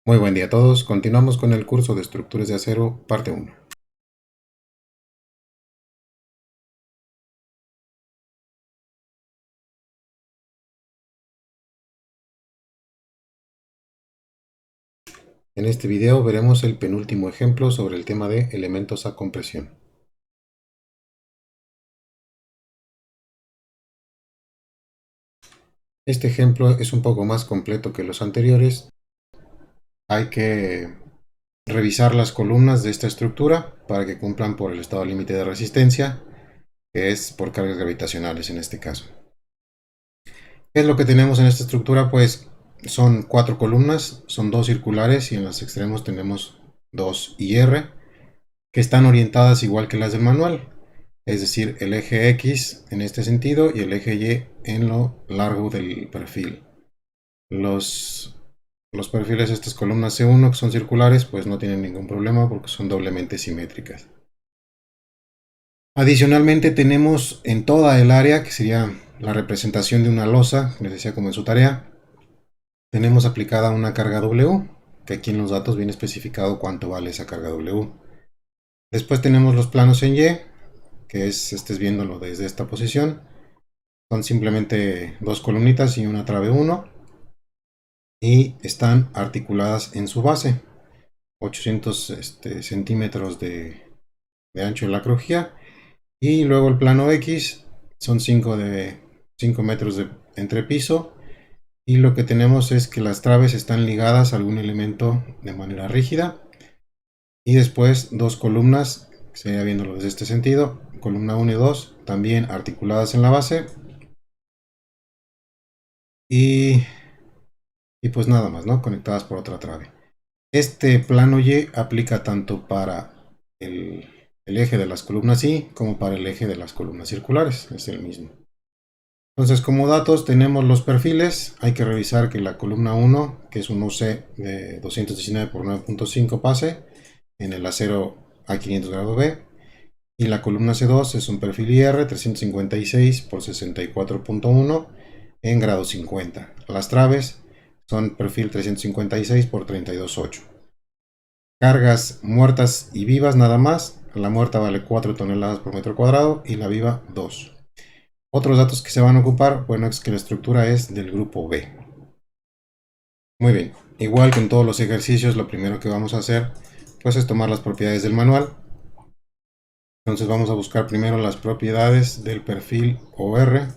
Muy buen día a todos. Continuamos con el curso de estructuras de acero, parte 1. En este video veremos el penúltimo ejemplo sobre el tema de elementos a compresión. Este ejemplo es un poco más completo que los anteriores. Hay que revisar las columnas de esta estructura para que cumplan por el estado límite de resistencia, que es por cargas gravitacionales en este caso. ¿Qué es lo que tenemos en esta estructura? Pues son 4 columnas, son 2 circulares y en los extremos tenemos 2 IR que están orientadas igual que las del manual, es decir, el eje X en este sentido y el eje Y en lo largo del perfil. Los perfiles de estas columnas C1 que son circulares pues no tienen ningún problema porque son doblemente simétricas. Adicionalmente tenemos en toda el área, que sería la representación de una losa, les decía como en su tarea, tenemos aplicada una carga W, que aquí en los datos viene especificado cuánto vale esa carga W. Después tenemos los planos en Y, que estés viéndolo desde esta posición. Son simplemente 2 columnitas y una trave 1. Y están articuladas en su base. 800 centímetros de ancho de la crujía. Y luego el plano X son 5 metros de entrepiso. Y lo que tenemos es que las traves están ligadas a algún elemento de manera rígida. Y después 2 columnas, sería viéndolo desde este sentido, columna 1 y 2, también articuladas en la base. Y pues nada más, ¿no? Conectadas por otra trave. Este plano Y aplica tanto para el eje de las columnas Y como para el eje de las columnas circulares, es el mismo. Entonces, como datos tenemos los perfiles. Hay que revisar que la columna 1, que es un OC de 219 por 9.5 pase en el acero A500 grado B, y la columna C2 es un perfil IR 356 por 64.1 en grado 50. Las traves son perfil 356 por 32.8. Cargas muertas y vivas nada más. La muerta vale 4 toneladas por metro cuadrado y la viva 2. Otros datos que se van a ocupar, bueno, es que la estructura es del grupo B. Muy bien, igual que en todos los ejercicios, lo primero que vamos a hacer pues es tomar las propiedades del manual. Entonces vamos a buscar primero las propiedades del perfil OR,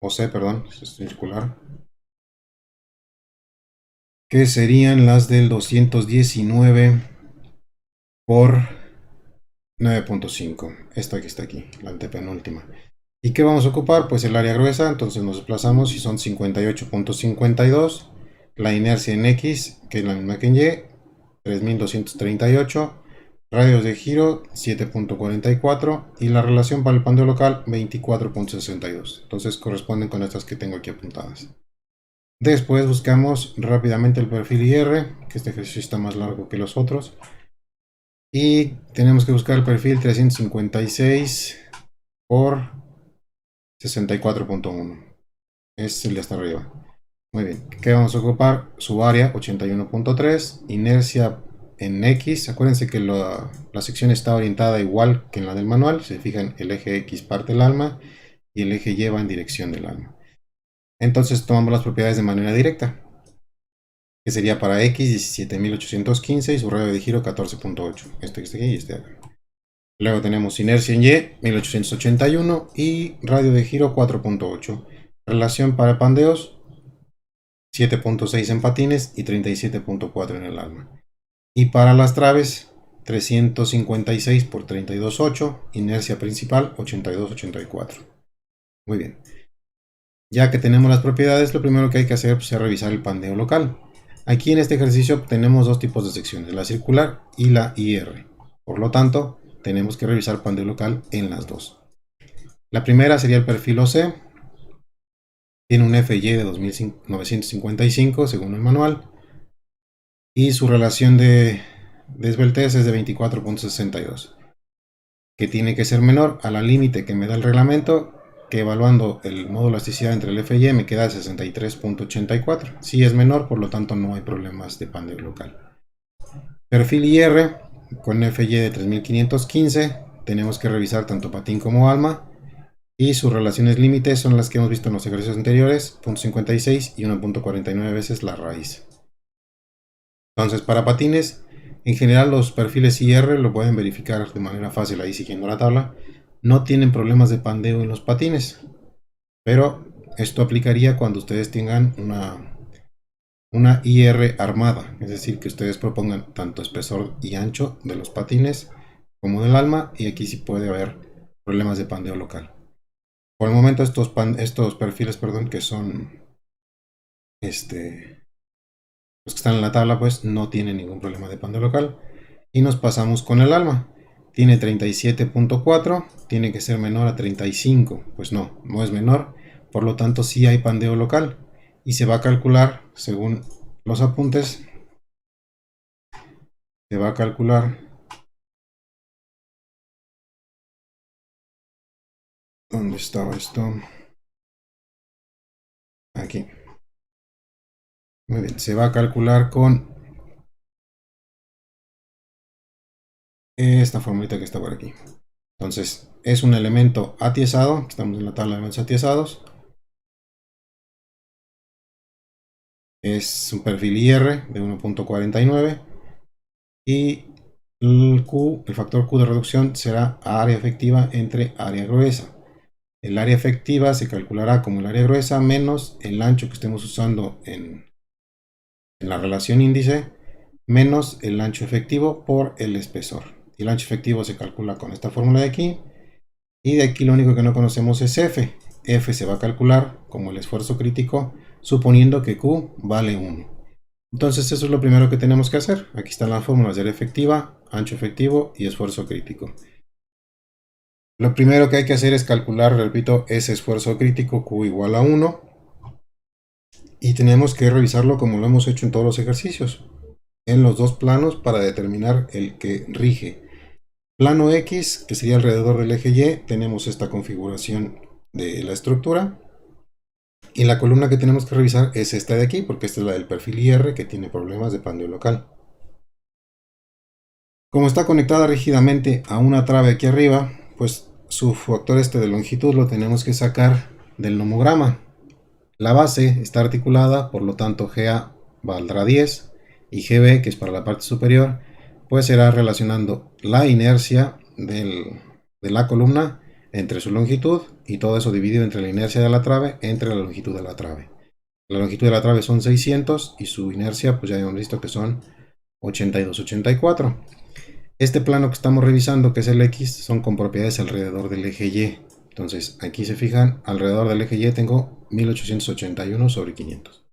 o C, perdón, es circular, que serían las del 219 por 9.5, esta que está aquí, la antepenúltima. ¿Y qué vamos a ocupar? Pues el área gruesa, entonces nos desplazamos y son 58.52, la inercia en X, que es la misma que en Y, 3238, radios de giro 7.44 y la relación para el pandeo local 24.62. Entonces corresponden con estas que tengo aquí apuntadas. Después buscamos rápidamente el perfil IR, que este ejercicio está más largo que los otros. Y tenemos que buscar el perfil 356 por 64.1. Es el de hasta arriba. Muy bien. ¿Qué vamos a ocupar? Su área 81.3. Inercia en X. Acuérdense que la sección está orientada igual que en la del manual. Se fijan, el eje X parte el alma y el eje Y va en dirección del alma. Entonces tomamos las propiedades de manera directa, que sería para X 17.815 y su radio de giro 14.8. Este que está aquí y este acá. Luego tenemos inercia en Y 1881 y radio de giro 4.8. Relación para pandeos 7.6 en patines y 37.4 en el alma. Y para las traves 356 por 32.8, inercia principal 82.84. Muy bien. Ya que tenemos las propiedades, lo primero que hay que hacer pues, es revisar el pandeo local. Aquí en este ejercicio tenemos dos tipos de secciones, la circular y la IR. Por lo tanto, tenemos que revisar pandeo local en las dos. La primera sería el perfil OC. Tiene un FY de 2955 según el manual. Y su relación de esbeltez es de 24.62. Que tiene que ser menor a la límite que me da el reglamento, que evaluando el módulo de elasticidad entre el FY me queda 63.84. Si es menor, por lo tanto no hay problemas de pandeo local. Perfil IR con FY de 3515, tenemos que revisar tanto patín como alma, y sus relaciones límites son las que hemos visto en los ejercicios anteriores, 0.56 y 1.49 veces la raíz. Entonces, para patines, en general los perfiles IR lo pueden verificar de manera fácil ahí siguiendo la tabla. No tienen problemas de pandeo en los patines, pero esto aplicaría cuando ustedes tengan una IR armada, es decir, que ustedes propongan tanto espesor y ancho de los patines como del alma, y aquí sí puede haber problemas de pandeo local. Por el momento estos perfiles, perdón, que son los que están en la tabla, pues no tienen ningún problema de pandeo local. Y nos pasamos con el alma. Tiene 37.4, tiene que ser menor a 35. Pues no, no es menor, por lo tanto sí hay pandeo local. Y se va a calcular, según los apuntes, se va a calcular. ¿Dónde estaba esto? Aquí. Muy bien, se va a calcular con esta formulita que está por aquí. Entonces, es un elemento atiesado, estamos en la tabla de elementos atiesados. Es un perfil IR de 1.49 y el factor Q de reducción será área efectiva entre área gruesa. El área efectiva se calculará como el área gruesa menos el ancho que estemos usando en la relación índice, menos el ancho efectivo por el espesor. Y el ancho efectivo se calcula con esta fórmula de aquí, y de aquí lo único que no conocemos es F. F se va a calcular como el esfuerzo crítico, suponiendo que Q vale 1. Entonces eso es lo primero que tenemos que hacer. Aquí están las fórmulas de área efectiva, ancho efectivo y esfuerzo crítico. Lo primero que hay que hacer es calcular, repito, ese esfuerzo crítico Q igual a 1. Y tenemos que revisarlo como lo hemos hecho en todos los ejercicios, en los dos planos, para determinar el que rige. Plano X, que sería alrededor del eje Y, tenemos esta configuración de la estructura. Y la columna que tenemos que revisar es esta de aquí, porque esta es la del perfil IR, que tiene problemas de pandeo local. Como está conectada rígidamente a una trave aquí arriba, pues su factor de longitud lo tenemos que sacar del nomograma. La base está articulada, por lo tanto GA valdrá 10 y GB, que es para la parte superior, pues será relacionando la inercia de la columna entre su longitud, y todo eso dividido entre la inercia de la trave entre la longitud de la trave. La longitud de la trave son 600 y su inercia, pues ya hemos visto que son 82-84. Este plano que estamos revisando, que es el X, son con propiedades alrededor del eje Y. Entonces, aquí se fijan, alrededor del eje Y tengo 1881 sobre 500.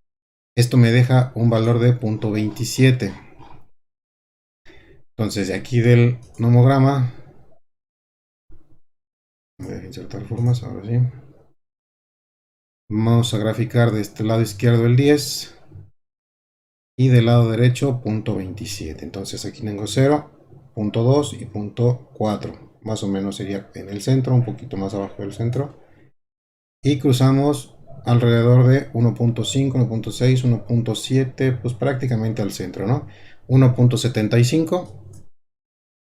Esto me deja un valor de 0.27. Entonces, de aquí del nomograma, voy a insertar formas, ahora sí. Vamos a graficar de este lado izquierdo el 10 y del lado derecho 0.27. Entonces, aquí tengo 0, 0.2 y 0.4. Más o menos sería en el centro, un poquito más abajo del centro. Y cruzamos alrededor de 1.5, 1.6, 1.7, pues prácticamente al centro, ¿no? 1.75.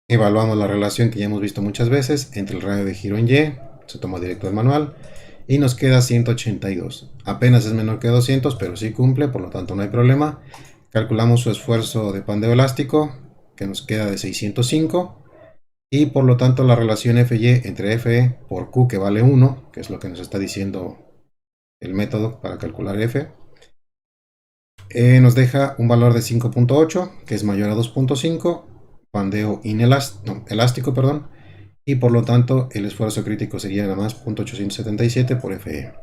Evaluamos la relación que ya hemos visto muchas veces entre el radio de giro en Y, se toma directo del manual, y nos queda 182. Apenas es menor que 200, pero sí cumple, por lo tanto no hay problema. Calculamos su esfuerzo de pandeo elástico, que nos queda de 605, y por lo tanto la relación FY entre FE por Q, que vale 1, que es lo que nos está diciendo el método para calcular F, nos deja un valor de 5.8, que es mayor a 2.5, pandeo elástico, perdón, y por lo tanto el esfuerzo crítico sería nada más 0.877 por FE.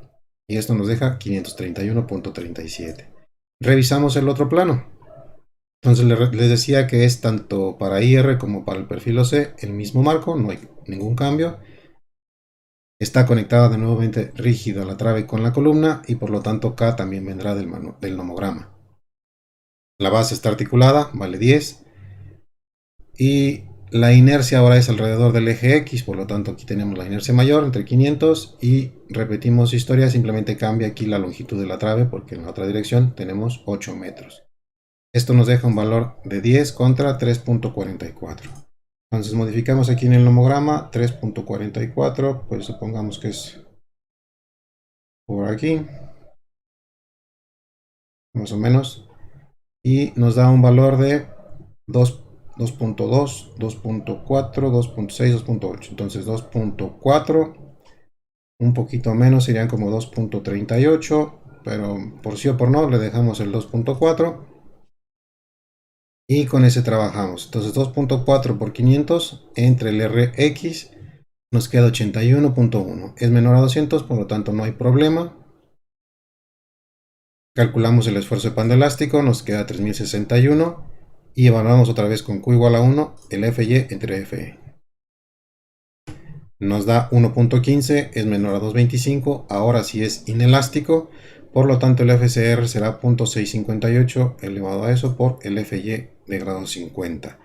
Y esto nos deja 531.37. Revisamos el otro plano. Entonces les decía que es tanto para IR como para el perfil OC el mismo marco, no hay ningún cambio. Está conectada de nuevamente rígida la trave con la columna, y por lo tanto K también vendrá del nomograma. La base está articulada, vale 10. Y La inercia ahora es alrededor del eje X, por lo tanto aquí tenemos la inercia mayor entre 500 y repetimos historia, simplemente cambia aquí la longitud de la trave porque en la otra dirección tenemos 8 metros. Esto nos deja un valor de 10 contra 3.44. Entonces modificamos aquí en el nomograma 3.44, pues supongamos que es por aquí, más o menos, y nos da un valor de 2.2, 2.4, 2.6, 2.8. Entonces 2.4, un poquito menos, serían como 2.38, pero por sí o por no le dejamos el 2.4 y con ese trabajamos. Entonces 2.4 por 500 entre el Rx nos queda 81.1. Es menor a 200, por lo tanto no hay problema. Calculamos el esfuerzo de pan de elástico, nos queda 3061 y evaluamos otra vez con Q igual a 1 el Fy entre Fe. Nos da 1.15, es menor a 2.25, ahora sí es inelástico, por lo tanto el FCR será 0.658 elevado a eso por el Fy de grado 50.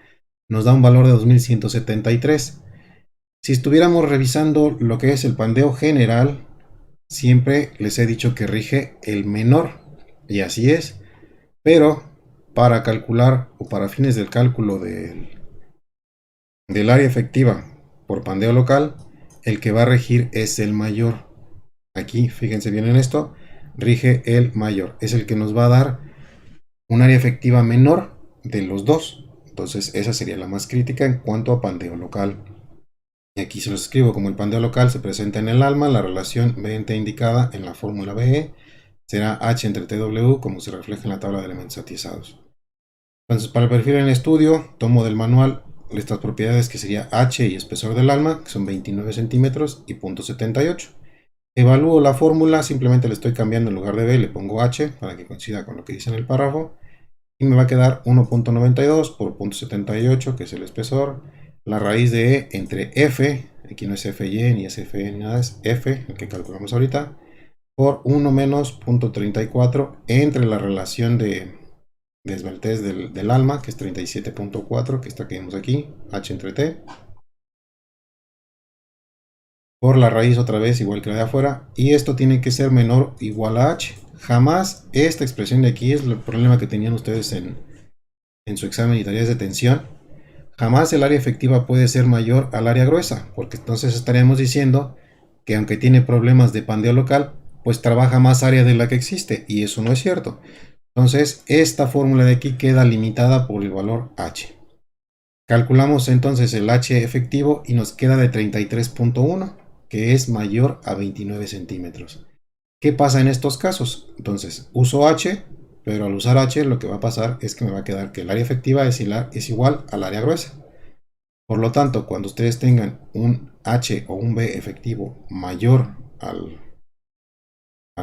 Nos da un valor de 2173. Si estuviéramos revisando lo que es el pandeo general, siempre les he dicho que rige el menor, y así es, pero para calcular o para fines del cálculo del área efectiva por pandeo local, el que va a regir es el mayor. Aquí, fíjense bien en esto, rige el mayor, es el que nos va a dar un área efectiva menor de los dos. Entonces esa sería la más crítica en cuanto a pandeo local. Y aquí se los escribo como el pandeo local se presenta en el ALMA, la relación BNT indicada en la fórmula BE será H entre TW como se refleja en la tabla de elementos atizados. Entonces para el perfil en estudio, tomo del manual estas propiedades que sería H y espesor del ALMA, que son 29 centímetros y 0.78. Evalúo la fórmula, simplemente le estoy cambiando en lugar de B, le pongo H para que coincida con lo que dice en el párrafo. Y me va a quedar 1.92 por 0.78, que es el espesor. La raíz de E entre F, aquí no es FY ni es FE ni nada, es F, el que calculamos ahorita, por 1 menos 0.34 entre la relación de esbeltez del ALMA, que es 37.4, que está que vemos aquí, H entre T, por la raíz otra vez igual que la de afuera, y esto tiene que ser menor o igual a H. Jamás esta expresión de aquí es el problema que tenían ustedes en su examen y tareas de tensión. Jamás el área efectiva puede ser mayor al área gruesa, porque entonces estaríamos diciendo que aunque tiene problemas de pandeo local, pues trabaja más área de la que existe, y eso no es cierto. Entonces esta fórmula de aquí queda limitada por el valor H. Calculamos entonces el H efectivo y nos queda de 33.1, que es mayor a 29 centímetros. ¿Qué pasa en estos casos? Entonces uso H, pero al usar H lo que va a pasar es que me va a quedar que el área efectiva es igual al área gruesa. Por lo tanto, cuando ustedes tengan un H o un B efectivo mayor al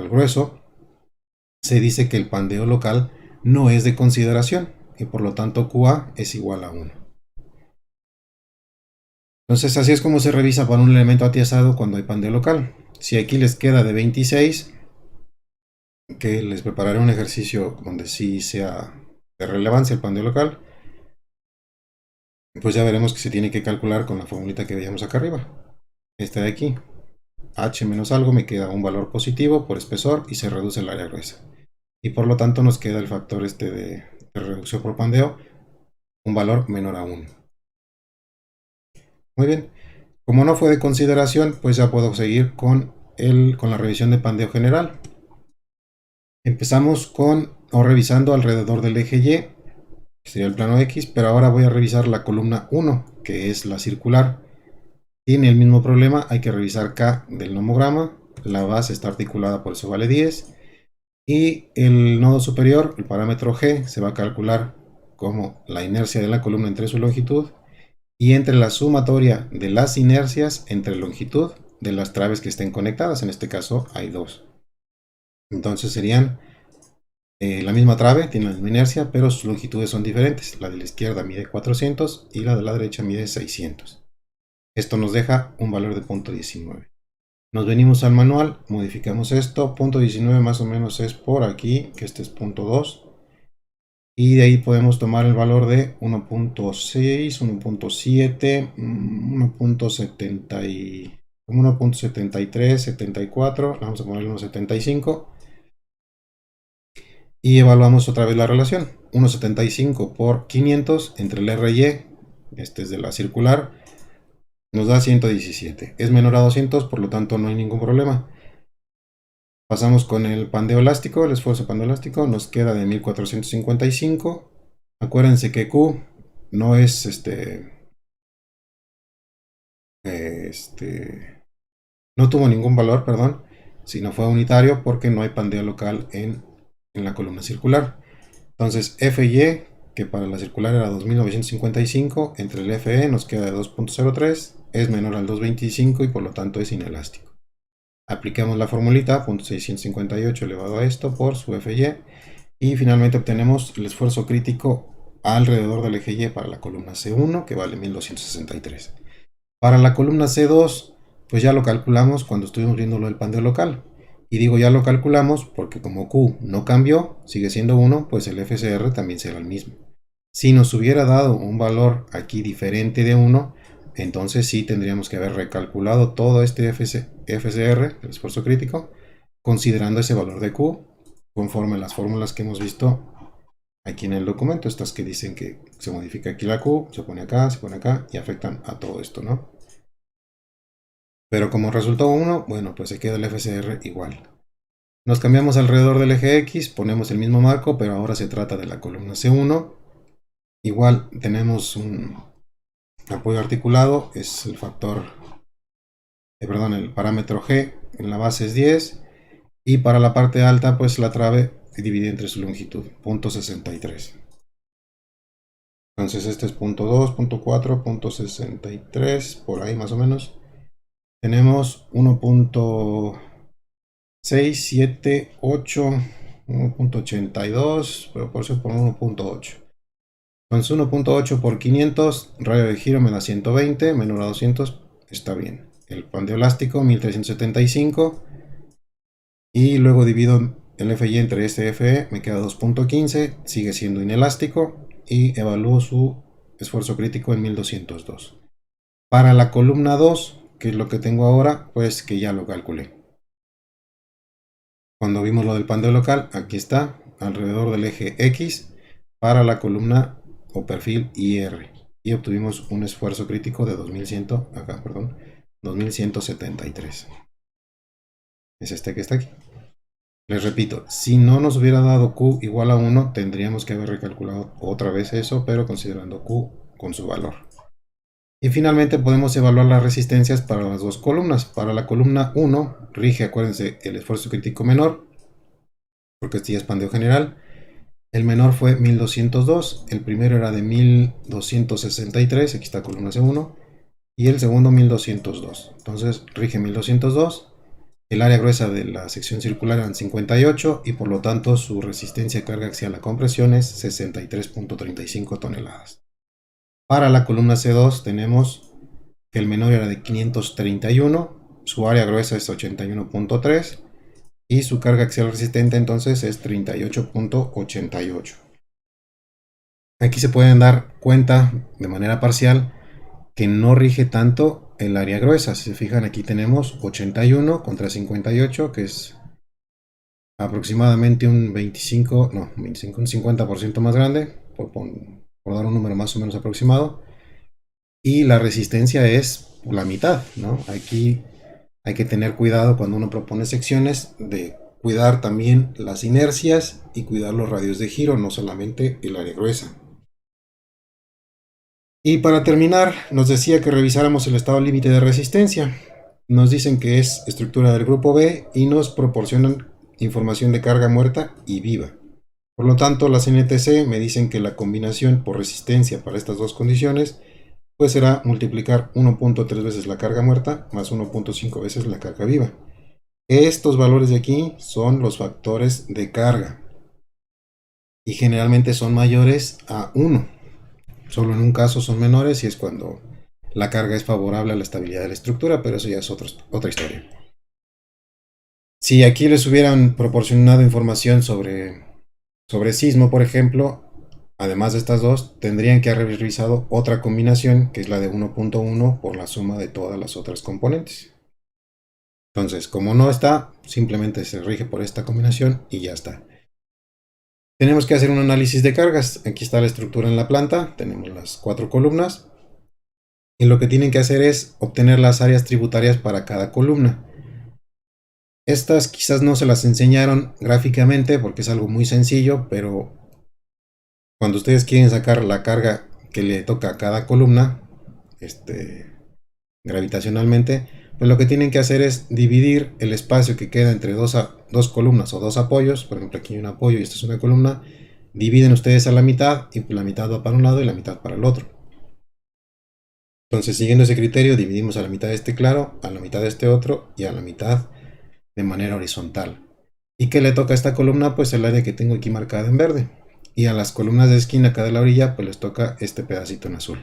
grueso, se dice que el pandeo local no es de consideración y por lo tanto QA es igual a 1. Entonces así es como se revisa para un elemento atiazado cuando hay pandeo local. Si aquí les queda de 26, que les prepararé un ejercicio donde sí sea de relevancia el pandeo local, pues ya veremos que se tiene que calcular con la formulita que veíamos acá arriba. Esta de aquí, H menos algo, me queda un valor positivo por espesor y se reduce el área gruesa. Y por lo tanto nos queda el factor este de reducción por pandeo, un valor menor a 1. Muy bien, como no fue de consideración, pues ya puedo seguir con la revisión de pandeo general. Empezamos revisando alrededor del eje Y, que sería el plano X, pero ahora voy a revisar la columna 1, que es la circular. Tiene el mismo problema, hay que revisar K del nomograma, la base está articulada, por eso vale 10, y el nodo superior, el parámetro G, se va a calcular como la inercia de la columna entre su longitud y entre la sumatoria de las inercias entre longitud de las traves que estén conectadas, en este caso hay dos. Entonces serían la misma trave, tiene la misma inercia, pero sus longitudes son diferentes. La de la izquierda mide 400 y la de la derecha mide 600. Esto nos deja un valor de 0.19. Nos venimos al manual, modificamos esto, 0.19 más o menos es por aquí, que este es 0.2. Y de ahí podemos tomar el valor de 1.6, 1.7, 1.70 y 1.73, 74, vamos a ponerle 1.75 y evaluamos otra vez la relación. 1.75 por 500 entre el RY, este es de la circular, nos da 117. Es menor a 200, por lo tanto no hay ningún problema. Pasamos con el pandeo elástico, el esfuerzo pandeo elástico nos queda de 1455. Acuérdense que Q no es no tuvo ningún valor, perdón, sino fue unitario porque no hay pandeo local en la columna circular. Entonces FY, que para la circular era 2955, entre el FE nos queda de 2.03, es menor al 2.25 y por lo tanto es inelástico. Aplicamos la formulita, 0.658 elevado a esto por su FY y finalmente obtenemos el esfuerzo crítico alrededor del eje Y para la columna C1, que vale 1263. Para la columna C2, pues ya lo calculamos cuando estuvimos viendo lo del pandeo local. Y digo ya lo calculamos porque como Q no cambió, sigue siendo 1, pues el FCR también será el mismo. Si nos hubiera dado un valor aquí diferente de 1, entonces sí tendríamos que haber recalculado todo este FCR, el esfuerzo crítico, considerando ese valor de Q, conforme a las fórmulas que hemos visto aquí en el documento, estas que dicen que se modifica aquí la Q, se pone acá y afectan a todo esto, ¿no? Pero como resultó 1, bueno, pues se queda el FCR igual. Nos cambiamos alrededor del eje X, ponemos el mismo marco, pero ahora se trata de la columna C1. Igual tenemos un apoyo articulado, es el factor, el parámetro G, en la base es 10, y para la parte alta, pues la trave divide entre su longitud, 0.63. Entonces este es 0.2, 0.4, 0.63, por ahí más o menos. Tenemos 1.678, 1.82, proporción por 1.8. Entonces 1.8 por 500, radio de giro me da 120, menor a 200, está bien. El pandeo elástico 1375 y luego divido el FY entre este FE, me queda 2.15, sigue siendo inelástico y evalúo su esfuerzo crítico en 1202. Para la columna 2, que es lo que tengo ahora, pues que ya lo calculé. Cuando vimos lo del pandeo local, aquí está, alrededor del eje X, para la columna o perfil IR. Y obtuvimos un esfuerzo crítico de 2173. Es este que está aquí. Les repito, si no nos hubiera dado Q igual a 1, tendríamos que haber recalculado otra vez eso, pero considerando Q con su valor. Y finalmente podemos evaluar las resistencias para las dos columnas. Para la columna 1 rige, acuérdense, el esfuerzo crítico menor, porque este ya es pandeo general. El menor fue 1202, el primero era de 1263, aquí está columna C1, y el segundo 1202. Entonces rige 1202. El área gruesa de la sección circular eran 58 y por lo tanto su resistencia de carga axial a compresión es 63.35 toneladas. Para la columna C2 tenemos que el menor era de 531, su área gruesa es 81.3 y su carga axial resistente entonces es 38.88. Aquí se pueden dar cuenta de manera parcial que no rige tanto el área gruesa. Si se fijan, aquí tenemos 81 contra 58, que es aproximadamente un 25, no, 25, un 50% más grande, por dar un número más o menos aproximado. Y la resistencia es la mitad, ¿no? Aquí hay que tener cuidado cuando uno propone secciones de cuidar también las inercias y cuidar los radios de giro, no solamente el área gruesa. Y para terminar, nos decía que revisáramos el estado límite de resistencia. Nos dicen que es estructura del grupo B y nos proporcionan información de carga muerta y viva. Por lo tanto, las NTC me dicen que la combinación por resistencia para estas dos condiciones pues será multiplicar 1.3 veces la carga muerta más 1.5 veces la carga viva. Estos valores de aquí son los factores de carga y generalmente son mayores a 1. Solo en un caso son menores y es cuando la carga es favorable a la estabilidad de la estructura, pero eso ya es otra historia. Si aquí les hubieran proporcionado información sobre sismo, por ejemplo, además de estas dos, tendrían que haber revisado otra combinación, que es la de 1.1 por la suma de todas las otras componentes. Entonces, como no está, simplemente se rige por esta combinación y ya está. Tenemos que hacer un análisis de cargas. Aquí está la estructura en la planta, tenemos las 4 columnas. Y lo que tienen que hacer es obtener las áreas tributarias para cada columna. Estas quizás no se las enseñaron gráficamente porque es algo muy sencillo, pero cuando ustedes quieren sacar la carga que le toca a cada columna, gravitacionalmente, pues lo que tienen que hacer es dividir el espacio que queda entre dos columnas o dos apoyos. Por ejemplo, aquí hay un apoyo y esta es una columna. Dividen ustedes a la mitad y la mitad va para un lado y la mitad para el otro. Entonces, siguiendo ese criterio, dividimos a la mitad de este claro, a la mitad de este otro y a la mitad de manera horizontal. ¿Y qué le toca a esta columna? Pues el área que tengo aquí marcada en verde. Y a las columnas de esquina acá de la orilla, pues les toca este pedacito en azul.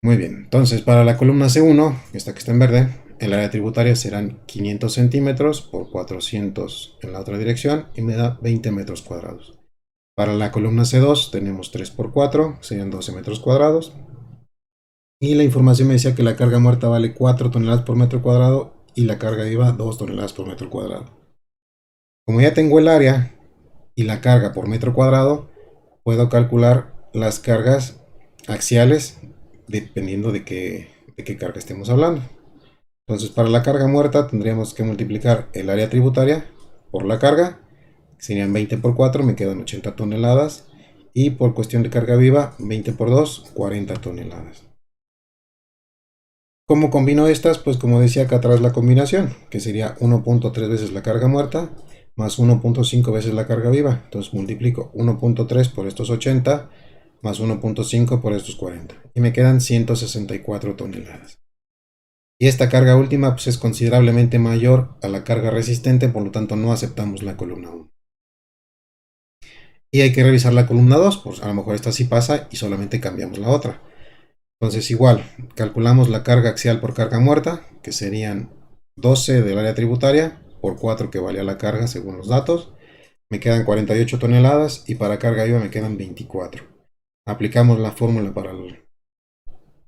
Muy bien, entonces para la columna C1, esta que está en verde, el área tributaria serán 500 centímetros por 400 en la otra dirección y me da 20 metros cuadrados. Para la columna C2 tenemos 3 por 4, serían 12 metros cuadrados. Y la información me decía que la carga muerta vale 4 toneladas por metro cuadrado y la carga viva 2 toneladas por metro cuadrado. Como ya tengo el área y la carga por metro cuadrado, puedo calcular las cargas axiales dependiendo de qué carga estemos hablando. Entonces, para la carga muerta tendríamos que multiplicar el área tributaria por la carga, que serían 20 por 4, me quedan 80 toneladas, y por cuestión de carga viva, 20 por 2, 40 toneladas. ¿Cómo combino estas? Pues como decía acá atrás la combinación, que sería 1.3 veces la carga muerta más 1.5 veces la carga viva. Entonces multiplico 1.3 por estos 80 más 1.5 por estos 40. Y me quedan 164 toneladas. Y esta carga última pues, es considerablemente mayor a la carga resistente, por lo tanto no aceptamos la columna 1. Y hay que revisar la columna 2, pues a lo mejor esta sí pasa y solamente cambiamos la otra. Entonces igual, calculamos la carga axial por carga muerta, que serían 12 del área tributaria por 4 que valía la carga según los datos. Me quedan 48 toneladas y para carga viva me quedan 24. Aplicamos la fórmula para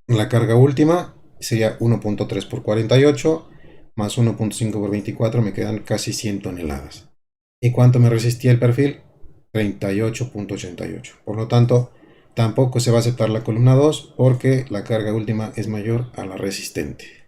la carga última, sería 1.3 por 48 más 1.5 por 24, me quedan casi 100 toneladas. ¿Y cuánto me resistía el perfil? 38.88. Por lo tanto, tampoco se va a aceptar la columna 2 porque la carga última es mayor a la resistente.